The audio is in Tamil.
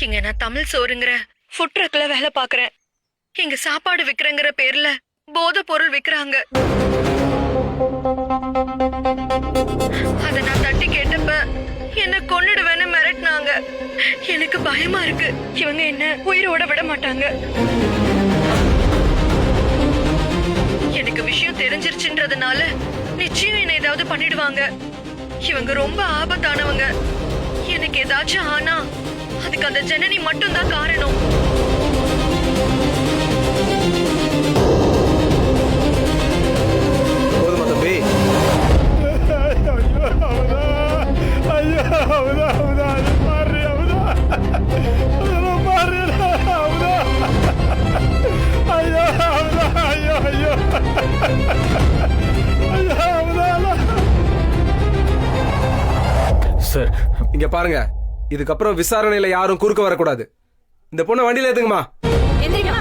இங்க நான் தமிழ் சோறுங்கிற ஃபுட் ட்ரக்ல வேலை பாக்குறேன். இங்க சாப்பாடு விக்கிறங்கிற பேர்ல போதை பொருள் விக்கிறாங்க. அத நான் தட்டி கேட்டப்ப என்ன கொன்னுடுவேன்னு மிரட்டினாங்க. எனக்கு பயமா இருக்கு, இவங்க என்ன உயிரோட விட மாட்டாங்க. எனக்கு விஷயம் தெரிஞ்சிருச்சுன்றதுனால நிச்சயம் என்ன ஏதாவது பண்ணிடுவாங்க. இவங்க ரொம்ப ஆபத்தானவங்க. எனக்கு ஏதாச்சும் ஆனா அதுக்கு அந்த ஜனனி மட்டும் தான் காரணம். போதுமா தம்பி? சார், இங்க பாருங்க, இதுக்கப்புறம் விசாரணையில யாரும் குறுக்க வரக்கூடாது. இந்த பொண்ணை வண்டியில ஏத்துங்கம்மா. எந்திரிங்க